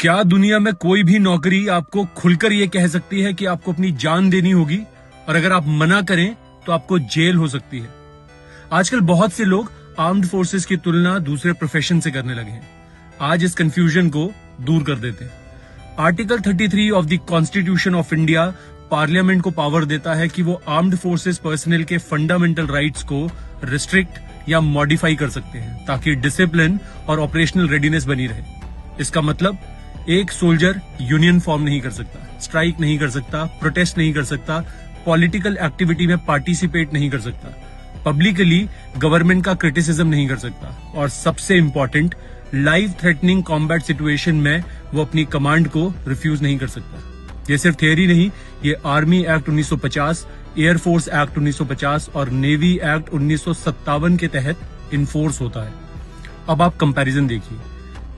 क्या दुनिया में कोई भी नौकरी आपको खुलकर ये कह सकती है कि आपको अपनी जान देनी होगी और अगर आप मना करें तो आपको जेल हो सकती है। आजकल बहुत से लोग आर्म्ड फोर्सेस की तुलना दूसरे प्रोफेशन से करने लगे हैं। आज इस कंफ्यूजन को दूर कर देते हैं। Article 33 of the constitution of India parliament को पावर देता है कि वो आर्म्ड फोर्सेस पर्सनल के फंडामेंटल राइट्स को रिस्ट्रिक्ट या मॉडिफाई कर सकते हैं ताकि डिसिप्लिन और ऑपरेशनल रेडीनेस बनी रहे। इसका मतलब एक सोल्जर यूनियन फॉर्म नहीं कर सकता, स्ट्राइक नहीं कर सकता, प्रोटेस्ट नहीं कर सकता, पॉलिटिकल एक्टिविटी में पार्टिसिपेट नहीं कर सकता, पब्लिकली गवर्नमेंट का क्रिटिसिज्म नहीं कर सकता और सबसे important life threatening combat situation में वो अपनी कमांड को रिफ्यूज नहीं कर सकता। ये सिर्फ थियरी नहीं, ये आर्मी एक्ट 1950, एयरफोर्स एक्ट 1950 और नेवी एक्ट 1957 के तहत इन्फोर्स होता है। अब आप कंपैरिजन देखिए।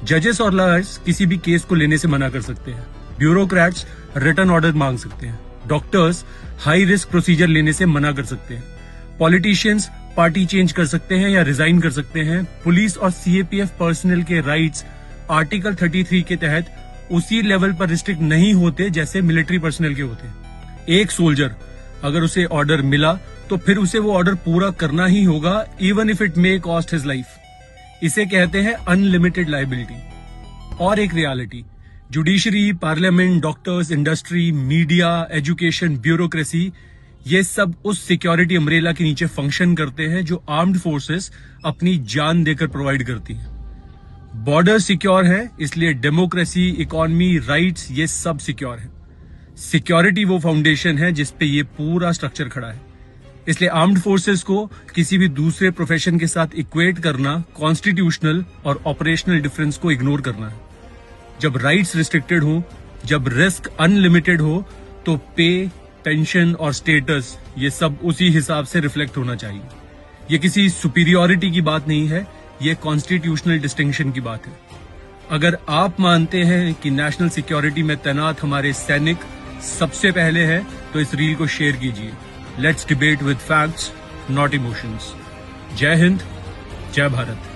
जजेस और लॉयर्स किसी भी केस को लेने से मना कर सकते हैं, ब्यूरोक्रेट्स रिटर्न ऑर्डर मांग सकते हैं, डॉक्टर्स हाई रिस्क प्रोसीजर लेने से मना कर सकते हैं, पॉलिटिशियंस पार्टी चेंज कर सकते हैं या रिजाइन कर सकते हैं, पुलिस और सीएपीएफ पर्सनल के राइट्स आर्टिकल 33 के तहत उसी लेवल पर रिस्ट्रिक्ट नहीं होते जैसे मिलिट्री पर्सनल के होते। एक सोल्जर अगर उसे ऑर्डर मिला तो फिर उसे वो ऑर्डर पूरा करना ही होगा, even if it may cost his life. इसे कहते हैं अनलिमिटेड लायबिलिटी। और एक reality, judiciary, parliament, doctors, industry, media, education, bureaucracy, ये सब उस सिक्योरिटी अम्ब्रेला के नीचे फंक्शन करते हैं जो आर्म्ड फोर्सेस अपनी जान देकर प्रोवाइड करती हैं। बॉर्डर सिक्योर है इसलिए डेमोक्रेसी, इकोनॉमी, राइट्स ये सब सिक्योर है। सिक्योरिटी वो फाउंडेशन है जिसपे ये पूरा स्ट्रक्चर खड़ा है। इसलिए आर्म्ड फोर्सेस को किसी भी दूसरे प्रोफेशन के साथ इक्वेट करना कॉन्स्टिट्यूशनल और ऑपरेशनल डिफरेंस को इग्नोर करना है। जब राइट्स रिस्ट्रिक्टेड हो, जब रिस्क अनलिमिटेड हो, तो पे, पेंशन और स्टेटस ये सब उसी हिसाब से रिफ्लेक्ट होना चाहिए। ये किसी सुपीरियरिटी की बात नहीं है, ये कॉन्स्टिट्यूशनल डिस्टिंक्शन की बात है। अगर आप मानते हैं कि नेशनल सिक्योरिटी में तैनात हमारे सैनिक सबसे पहले है तो इस रील को शेयर कीजिए। Let's debate with facts, not emotions. जय हिंद, जय भारत।